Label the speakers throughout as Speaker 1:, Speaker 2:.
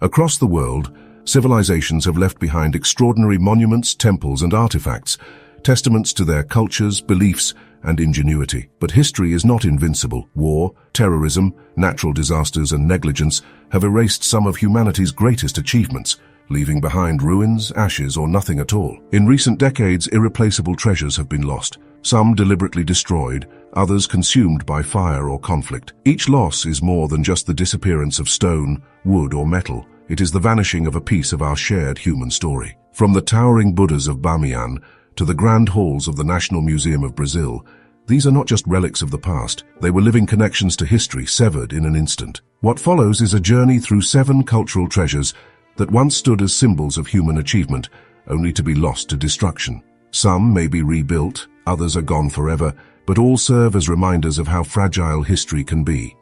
Speaker 1: Across the world, civilizations have left behind extraordinary monuments, temples, and artifacts, testaments to their cultures, beliefs, and ingenuity. But history is not invincible. War, terrorism, natural disasters, and negligence have erased some of humanity's greatest achievements, leaving behind ruins, ashes, or nothing at all. In recent decades, irreplaceable treasures have been lost, some deliberately destroyed, others consumed by fire or conflict. Each loss is more than just the disappearance of stone, wood, or metal. It is the vanishing of a piece of our shared human story. From the towering Buddhas of Bamiyan to the grand halls of the National Museum of Brazil, these are not just relics of the past, they were living connections to history severed in an instant. What follows is a journey through 7 cultural treasures that once stood as symbols of human achievement, only to be lost to destruction. Some may be rebuilt, others are gone forever, but all serve as reminders of how fragile history can be.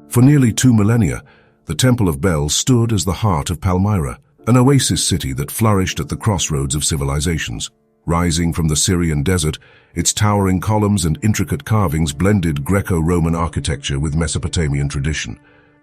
Speaker 1: For nearly 2 millennia, the Temple of Bel stood as the heart of Palmyra, an oasis city that flourished at the crossroads of civilizations. Rising from the Syrian desert, its towering columns and intricate carvings blended Greco-Roman architecture with Mesopotamian tradition.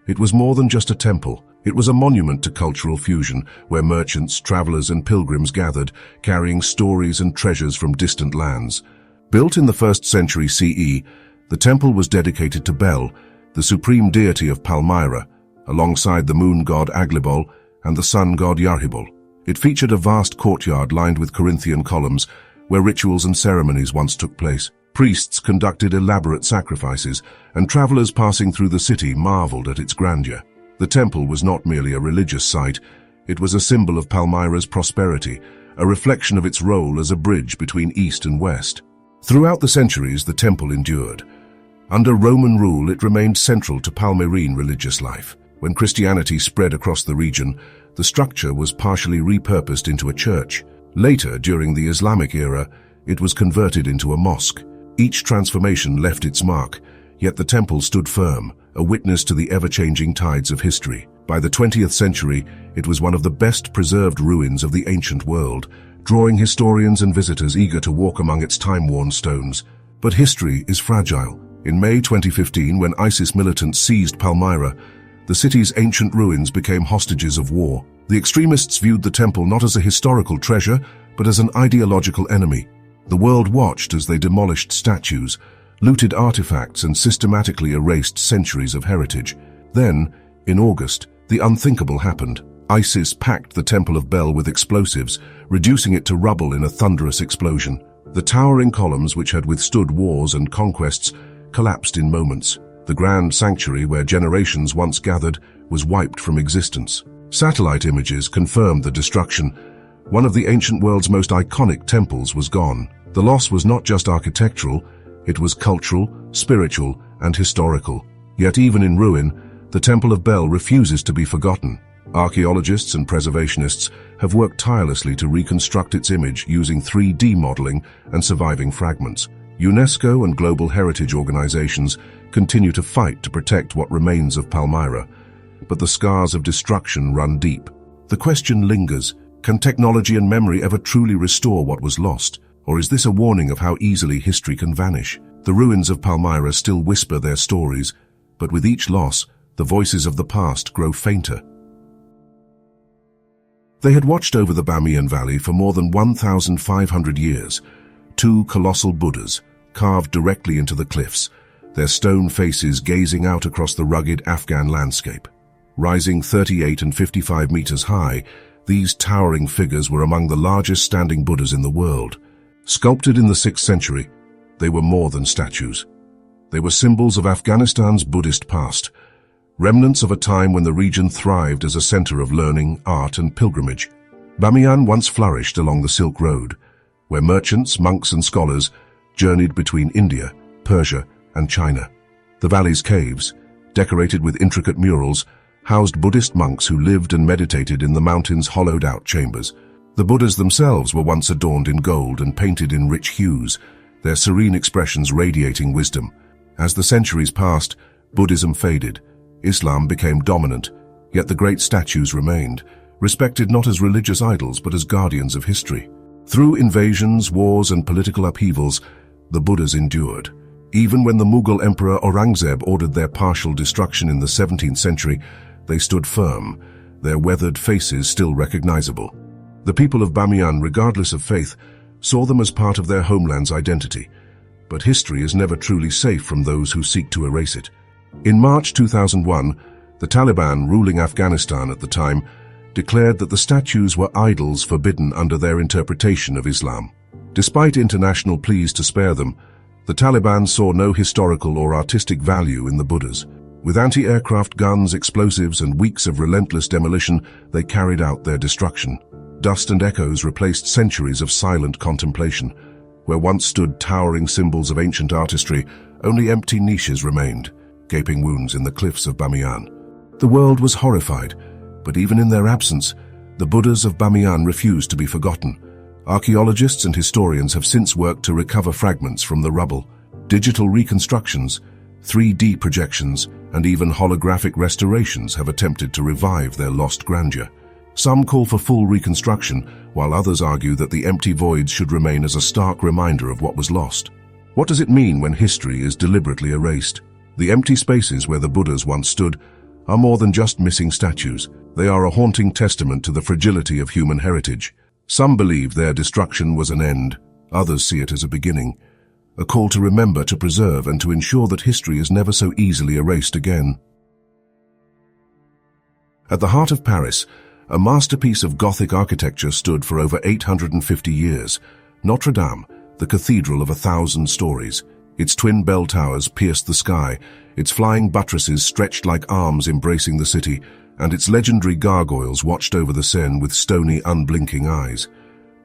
Speaker 1: It was more than just a temple. It was a monument to cultural fusion, where merchants, travelers, and pilgrims gathered, carrying stories and treasures from distant lands. Built in the 1st century CE, the temple was dedicated to Bel, the supreme deity of Palmyra, alongside the moon god Aglibol and the sun god Yarhibol. It featured a vast courtyard lined with Corinthian columns, where rituals and ceremonies once took place. Priests conducted elaborate sacrifices, and travelers passing through the city marveled at its grandeur. The temple was not merely a religious site, it was a symbol of Palmyra's prosperity, a reflection of its role as a bridge between East and West. Throughout the centuries, the temple endured. Under Roman rule, it remained central to Palmyrene religious life. When Christianity spread across the region, the structure was partially repurposed into a church. Later, during the Islamic era, it was converted into a mosque. Each transformation left its mark, yet the temple stood firm, a witness to the ever-changing tides of history. By the 20th century, it was one of the best-preserved ruins of the ancient world, drawing historians and visitors eager to walk among its time-worn stones. But history is fragile. In May 2015, when ISIS militants seized Palmyra, the city's ancient ruins became hostages of war. The extremists viewed the temple not as a historical treasure, but as an ideological enemy. The world watched as they demolished statues, looted artifacts, and systematically erased centuries of heritage. Then, in August, the unthinkable happened. ISIS packed the Temple of Bel with explosives, reducing it to rubble in a thunderous explosion. The towering columns, which had withstood wars and conquests, collapsed in moments. The grand sanctuary where generations once gathered was wiped from existence. Satellite images confirmed the destruction. One of the ancient world's most iconic temples was gone. The loss was not just architectural, it was cultural, spiritual, and historical. Yet even in ruin, the Temple of Bel refuses to be forgotten. Archaeologists and preservationists have worked tirelessly to reconstruct its image using 3D modeling and surviving fragments. UNESCO and global heritage organizations continue to fight to protect what remains of Palmyra, but the scars of destruction run deep. The question lingers, can technology and memory ever truly restore what was lost? Or is this a warning of how easily history can vanish? The ruins of Palmyra still whisper their stories, but with each loss, the voices of the past grow fainter. They had watched over the Bamiyan Valley for more than 1,500 years. 2 colossal Buddhas, carved directly into the cliffs, their stone faces gazing out across the rugged Afghan landscape. Rising 38 and 55 meters high, these towering figures were among the largest standing Buddhas in the world. Sculpted in the 6th century, they were more than statues. They were symbols of Afghanistan's Buddhist past, remnants of a time when the region thrived as a center of learning, art, and pilgrimage. Bamiyan once flourished along the Silk Road, where merchants, monks, and scholars journeyed between India, Persia, and China. The valley's caves, decorated with intricate murals, housed Buddhist monks who lived and meditated in the mountain's hollowed-out chambers. The Buddhas themselves were once adorned in gold and painted in rich hues, their serene expressions radiating wisdom. As the centuries passed, Buddhism faded, Islam became dominant, yet the great statues remained, respected not as religious idols but as guardians of history. Through invasions, wars, and political upheavals, the Buddhas endured. Even when the Mughal Emperor Aurangzeb ordered their partial destruction in the 17th century, they stood firm, their weathered faces still recognizable. The people of Bamiyan, regardless of faith, saw them as part of their homeland's identity. But history is never truly safe from those who seek to erase it. In March 2001, the Taliban, ruling Afghanistan at the time, declared that the statues were idols forbidden under their interpretation of Islam. Despite international pleas to spare them, the Taliban saw no historical or artistic value in the Buddhas. With anti-aircraft guns, explosives, and weeks of relentless demolition, they carried out their destruction. Dust and echoes replaced centuries of silent contemplation. Where once stood towering symbols of ancient artistry, only empty niches remained, gaping wounds in the cliffs of Bamiyan. The world was horrified, but even in their absence, the Buddhas of Bamiyan refused to be forgotten. Archaeologists and historians have since worked to recover fragments from the rubble. Digital reconstructions, 3D projections, and even holographic restorations have attempted to revive their lost grandeur. Some call for full reconstruction, while others argue that the empty voids should remain as a stark reminder of what was lost. What does it mean when history is deliberately erased? The empty spaces where the Buddhas once stood are more than just missing statues. They are a haunting testament to the fragility of human heritage. Some believe their destruction was an end, others see it as a beginning, a call to remember, to preserve, and to ensure that history is never so easily erased again. At the heart of Paris, a masterpiece of Gothic architecture stood for over 850 years, Notre-Dame, the cathedral of 1,000 stories. Its twin bell towers pierced the sky, its flying buttresses stretched like arms embracing the city, and its legendary gargoyles watched over the Seine with stony, unblinking eyes.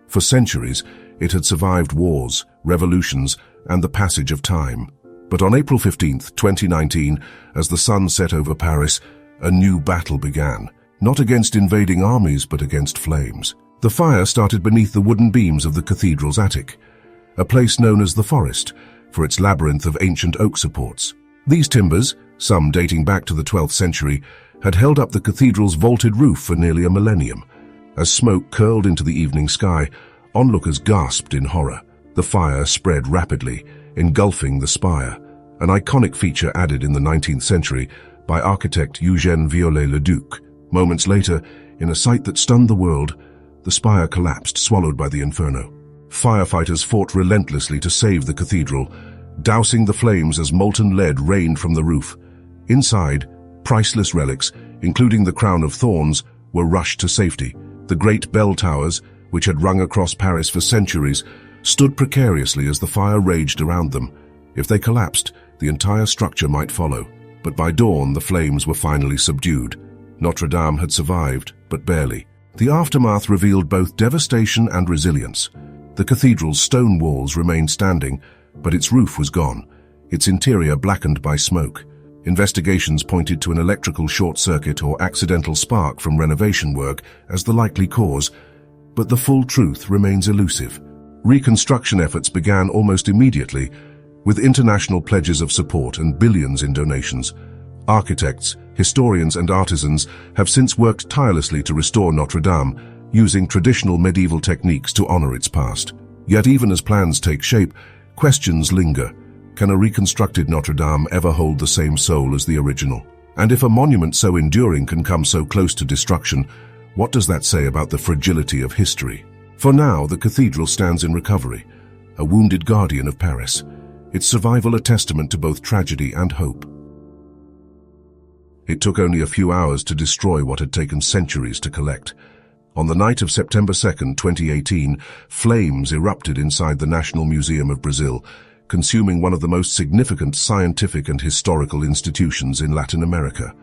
Speaker 1: For centuries, it had survived wars, revolutions, and the passage of time. But on April 15, 2019, as the sun set over Paris, a new battle began. Not against invading armies, but against flames. The fire started beneath the wooden beams of the cathedral's attic, a place known as the Forest, for its labyrinth of ancient oak supports. These timbers, some dating back to the 12th century, had held up the cathedral's vaulted roof for nearly a millennium. As smoke curled into the evening sky, onlookers gasped in horror. The fire spread rapidly, engulfing the spire, an iconic feature added in the 19th century by architect Eugène Viollet-le-Duc. Moments later, in a sight that stunned the world, the spire collapsed, swallowed by the Inferno. Firefighters fought relentlessly to save the cathedral, dousing the flames as molten lead rained from the roof. Inside, priceless relics, including the crown of thorns, were rushed to safety. The great bell towers, which had rung across Paris for centuries, stood precariously as the fire raged around them. If they collapsed, the entire structure might follow. But by dawn, the flames were finally subdued. Notre-Dame had survived, but barely. The aftermath revealed both devastation and resilience. The cathedral's stone walls remained standing, but its roof was gone, its interior blackened by smoke. Investigations pointed to an electrical short-circuit or accidental spark from renovation work as the likely cause, but the full truth remains elusive. Reconstruction efforts began almost immediately, with international pledges of support and billions in donations. Architects, historians, and artisans have since worked tirelessly to restore Notre-Dame, using traditional medieval techniques to honor its past. Yet even as plans take shape, questions linger. Can a reconstructed Notre-Dame ever hold the same soul as the original? And if a monument so enduring can come so close to destruction, what does that say about the fragility of history? For now, the cathedral stands in recovery, a wounded guardian of Paris, its survival a testament to both tragedy and hope. It took only a few hours to destroy what had taken centuries to collect. On the night of September 2, 2018, flames erupted inside the National Museum of Brazil, consuming one of the most significant scientific and historical institutions in Latin America.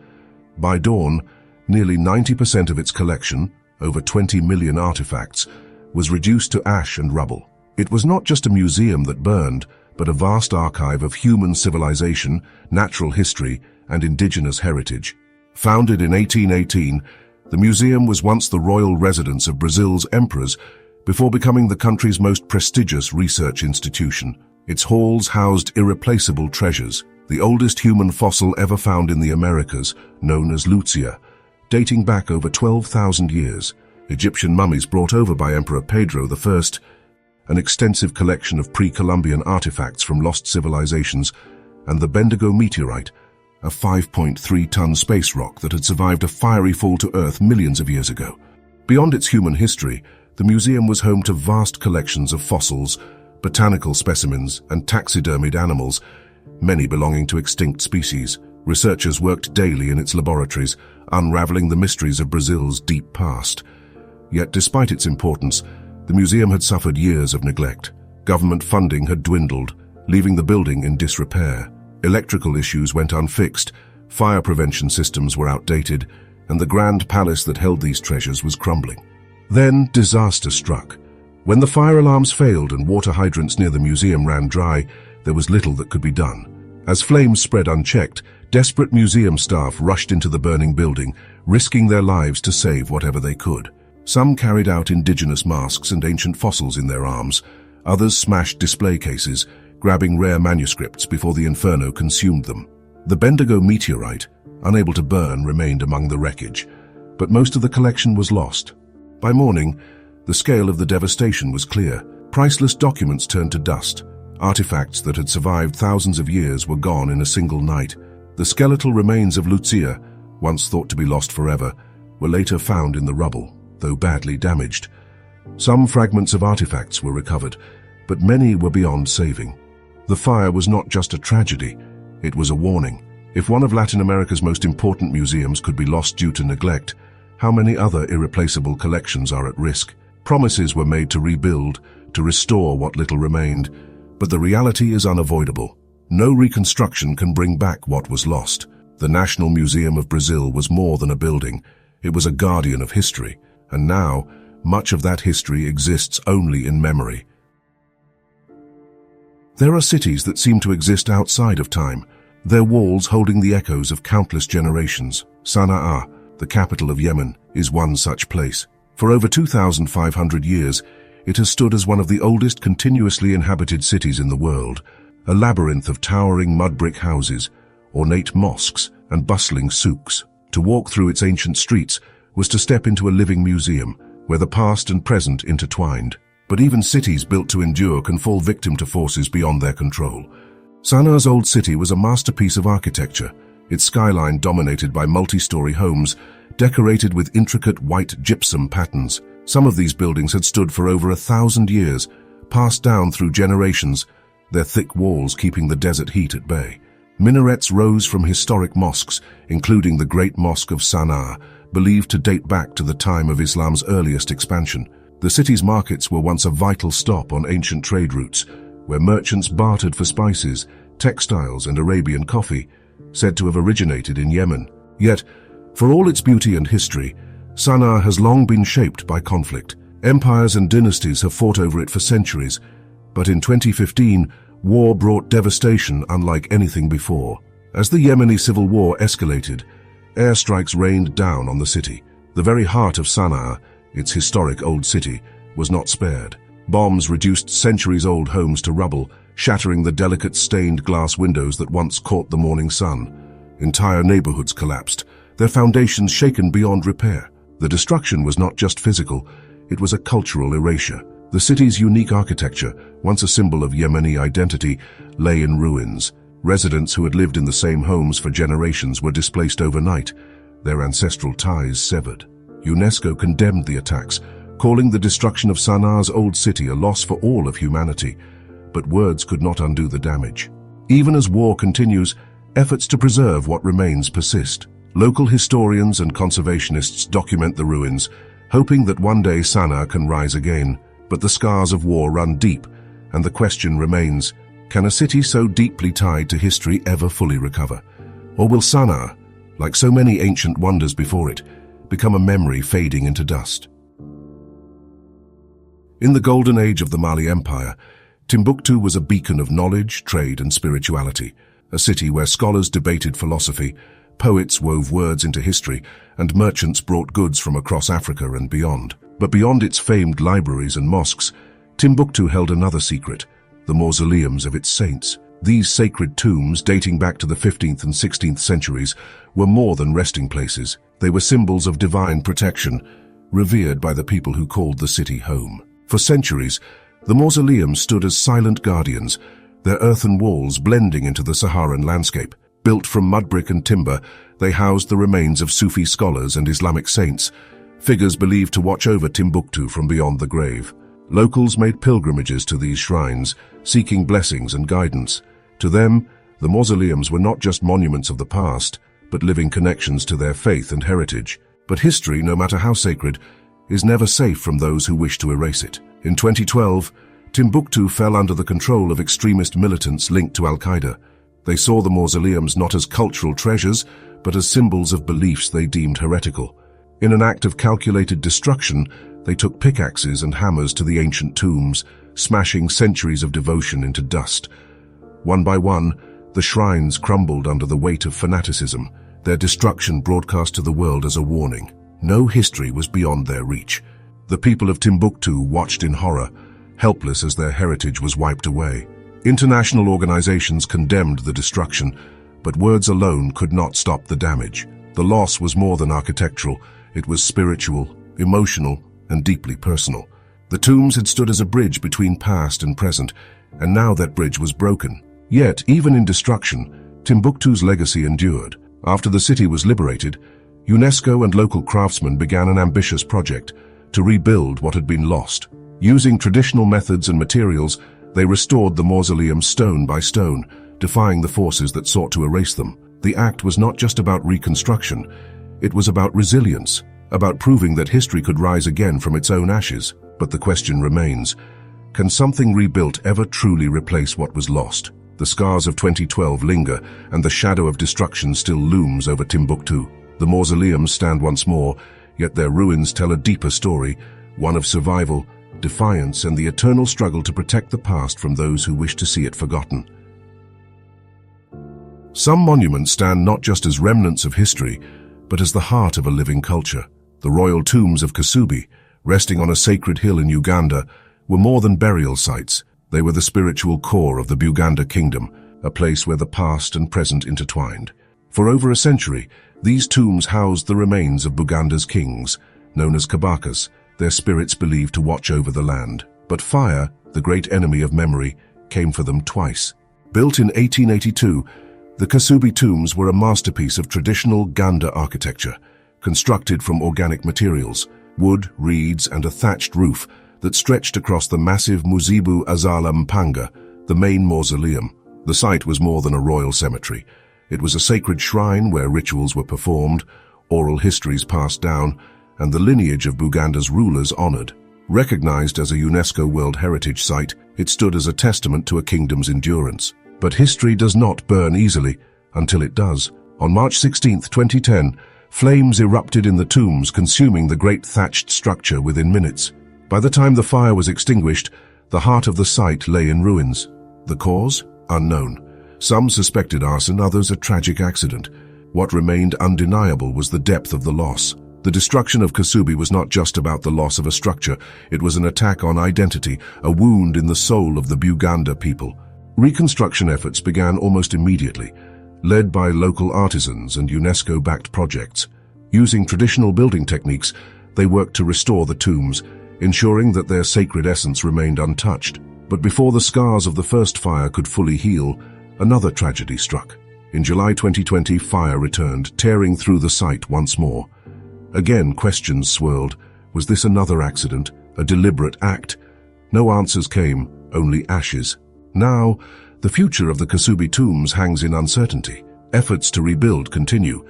Speaker 1: By dawn, nearly 90% of its collection, over 20 million artifacts, was reduced to ash and rubble. It was not just a museum that burned, but a vast archive of human civilization, natural history, and indigenous heritage. Founded in 1818, the museum was once the royal residence of Brazil's emperors before becoming the country's most prestigious research institution. Its halls housed irreplaceable treasures, the oldest human fossil ever found in the Americas, known as Lucia, dating back over 12,000 years, Egyptian mummies brought over by Emperor Pedro I, an extensive collection of pre-Columbian artifacts from lost civilizations, and the Bendigo meteorite, a 5.3-ton space rock that had survived a fiery fall to Earth millions of years ago. Beyond its human history, the museum was home to vast collections of fossils, botanical specimens, and taxidermied animals, many belonging to extinct species. Researchers worked daily in its laboratories, unraveling the mysteries of Brazil's deep past. Yet despite its importance, the museum had suffered years of neglect. Government funding had dwindled, leaving the building in disrepair. Electrical issues went unfixed, fire prevention systems were outdated, and the grand palace that held these treasures was crumbling. Then disaster struck. When the fire alarms failed and water hydrants near the museum ran dry, there was little that could be done. As flames spread unchecked, desperate museum staff rushed into the burning building, risking their lives to save whatever they could. Some carried out indigenous masks and ancient fossils in their arms. Others smashed display cases, grabbing rare manuscripts before the Inferno consumed them. The Bendigo meteorite, unable to burn, remained among the wreckage, but most of the collection was lost. By morning, the scale of the devastation was clear. Priceless documents turned to dust. Artifacts that had survived thousands of years were gone in a single night. The skeletal remains of Lucia, once thought to be lost forever, were later found in the rubble, though badly damaged. Some fragments of artifacts were recovered, but many were beyond saving. The fire was not just a tragedy, it was a warning. If one of Latin America's most important museums could be lost due to neglect, how many other irreplaceable collections are at risk? Promises were made to rebuild, to restore what little remained, but the reality is unavoidable. No reconstruction can bring back what was lost. The National Museum of Brazil was more than a building. It was a guardian of history, and now, much of that history exists only in memory. There are cities that seem to exist outside of time, their walls holding the echoes of countless generations. Sana'a, the capital of Yemen, is one such place. For over 2,500 years, it has stood as one of the oldest continuously inhabited cities in the world, a labyrinth of towering mud brick houses, ornate mosques, and bustling souks. To walk through its ancient streets was to step into a living museum, where the past and present intertwined. But even cities built to endure can fall victim to forces beyond their control. Sana'a's old city was a masterpiece of architecture, its skyline dominated by multi-story homes, decorated with intricate white gypsum patterns. Some of these buildings had stood for over 1,000 years, passed down through generations, their thick walls keeping the desert heat at bay. Minarets rose from historic mosques, including the Great Mosque of Sana'a, believed to date back to the time of Islam's earliest expansion. The city's markets were once a vital stop on ancient trade routes, where merchants bartered for spices, textiles, and Arabian coffee, said to have originated in Yemen. Yet, for all its beauty and history, Sana'a has long been shaped by conflict. Empires and dynasties have fought over it for centuries, but in 2015, war brought devastation unlike anything before. As the Yemeni civil war escalated, airstrikes rained down on the city. The very heart of Sana'a, its historic old city, was not spared. Bombs reduced centuries-old homes to rubble, shattering the delicate stained glass windows that once caught the morning sun. Entire neighborhoods collapsed, their foundations shaken beyond repair. The destruction was not just physical, it was a cultural erasure. The city's unique architecture, once a symbol of Yemeni identity, lay in ruins. Residents who had lived in the same homes for generations were displaced overnight, their ancestral ties severed. UNESCO condemned the attacks, calling the destruction of Sana'a's old city a loss for all of humanity. But words could not undo the damage. Even as war continues, efforts to preserve what remains persist. Local historians and conservationists document the ruins, hoping that one day Sana'a can rise again. But the scars of war run deep, and the question remains, can a city so deeply tied to history ever fully recover? Or will Sana'a, like so many ancient wonders before it, become a memory fading into dust? In the golden age of the Mali Empire, Timbuktu was a beacon of knowledge, trade, and spirituality, a city where scholars debated philosophy, poets wove words into history, and merchants brought goods from across Africa and beyond. But beyond its famed libraries and mosques, Timbuktu held another secret, the mausoleums of its saints. These sacred tombs, dating back to the 15th and 16th centuries, were more than resting places. They were symbols of divine protection, revered by the people who called the city home. For centuries, the mausoleums stood as silent guardians, their earthen walls blending into the Saharan landscape. Built from mud brick and timber, they housed the remains of Sufi scholars and Islamic saints, figures believed to watch over Timbuktu from beyond the grave. Locals made pilgrimages to these shrines, seeking blessings and guidance. To them, the mausoleums were not just monuments of the past, but living connections to their faith and heritage. But history, no matter how sacred, is never safe from those who wish to erase it. In 2012, Timbuktu fell under the control of extremist militants linked to Al-Qaeda. They saw the mausoleums not as cultural treasures, but as symbols of beliefs they deemed heretical. In an act of calculated destruction, they took pickaxes and hammers to the ancient tombs, smashing centuries of devotion into dust. One by one, the shrines crumbled under the weight of fanaticism, their destruction broadcast to the world as a warning. No history was beyond their reach. The people of Timbuktu watched in horror, helpless as their heritage was wiped away. International organizations condemned the destruction, but words alone could not stop the damage. The loss was more than architectural, it was spiritual, emotional, and deeply personal. The tombs had stood as a bridge between past and present, and now that bridge was broken. Yet, even in destruction, Timbuktu's legacy endured. After the city was liberated, UNESCO and local craftsmen began an ambitious project to rebuild what had been lost. Using traditional methods and materials, they restored the mausoleum stone by stone, defying the forces that sought to erase them. The act was not just about reconstruction, it was about resilience, about proving that history could rise again from its own ashes. But the question remains, can something rebuilt ever truly replace what was lost? The scars of 2012 linger, and the shadow of destruction still looms over Timbuktu. The mausoleums stand once more, yet their ruins tell a deeper story, one of survival, defiance, and the eternal struggle to protect the past from those who wish to see it forgotten. Some monuments stand not just as remnants of history, but as the heart of a living culture. The royal tombs of Kasubi, resting on a sacred hill in Uganda, were more than burial sites. They were the spiritual core of the Buganda Kingdom, a place where the past and present intertwined. For over a century, these tombs housed the remains of Buganda's kings, known as Kabakas, their spirits believed to watch over the land. But fire, the great enemy of memory, came for them twice. Built in 1882, the Kasubi Tombs were a masterpiece of traditional Ganda architecture, constructed from organic materials, wood, reeds, and a thatched roof that stretched across the massive Muzibu Azala Mpanga, the main mausoleum. The site was more than a royal cemetery. It was a sacred shrine where rituals were performed, oral histories passed down, and the lineage of Buganda's rulers honored. Recognized as a UNESCO World Heritage Site, it stood as a testament to a kingdom's endurance. But history does not burn easily, until it does. On March 16, 2010, flames erupted in the tombs, consuming the great thatched structure within minutes. By the time the fire was extinguished, the heart of the site lay in ruins. The cause? Unknown. Some suspected arson, others a tragic accident. What remained undeniable was the depth of the loss. The destruction of Kasubi was not just about the loss of a structure, it was an attack on identity, a wound in the soul of the Buganda people. Reconstruction efforts began almost immediately, led by local artisans and UNESCO-backed projects. Using traditional building techniques, they worked to restore the tombs, ensuring that their sacred essence remained untouched. But before the scars of the first fire could fully heal, another tragedy struck. In July 2020, fire returned, tearing through the site once more. Again, questions swirled. Was this another accident, a deliberate act? No answers came, only ashes. Now, the future of the Kasubi tombs hangs in uncertainty. Efforts to rebuild continue,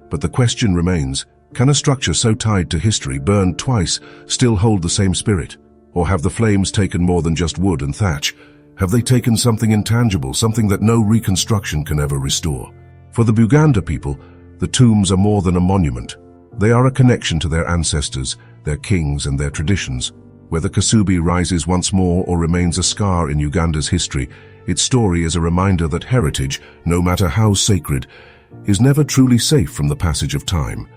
Speaker 1: but the question remains, can a structure so tied to history, burned twice, still hold the same spirit? Or have the flames taken more than just wood and thatch? Have they taken something intangible, something that no reconstruction can ever restore? For the Buganda people, the tombs are more than a monument. They are a connection to their ancestors, their kings, and their traditions. Whether Kasubi rises once more or remains a scar in Uganda's history, its story is a reminder that heritage, no matter how sacred, is never truly safe from the passage of time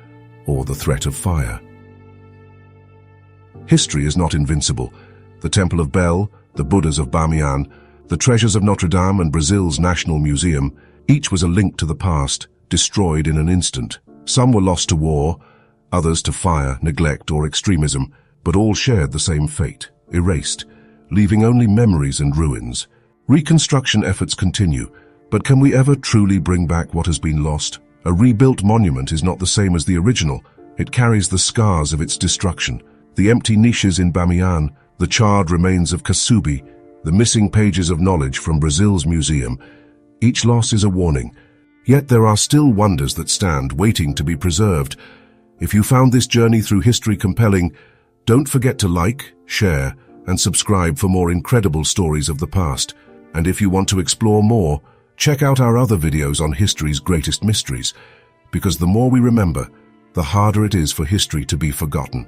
Speaker 1: or the threat of fire. History is not invincible. The Temple of Bel, the Buddhas of Bamiyan, the treasures of Notre-Dame and Brazil's National Museum, each was a link to the past, destroyed in an instant. Some were lost to war, others to fire, neglect, or extremism, but all shared the same fate, erased, leaving only memories and ruins. Reconstruction efforts continue, But can we ever truly bring back what has been lost? A rebuilt monument is not the same as the original. It carries the scars of its destruction. The empty niches in Bamiyan, the charred remains of Kasubi, the missing pages of knowledge from Brazil's museum. Each loss is a warning. Yet there are still wonders that stand, waiting to be preserved. If you found this journey through history compelling, don't forget to like, share, and subscribe for more incredible stories of the past. And if you want to explore more, check out our other videos on history's greatest mysteries, because the more we remember, the harder it is for history to be forgotten.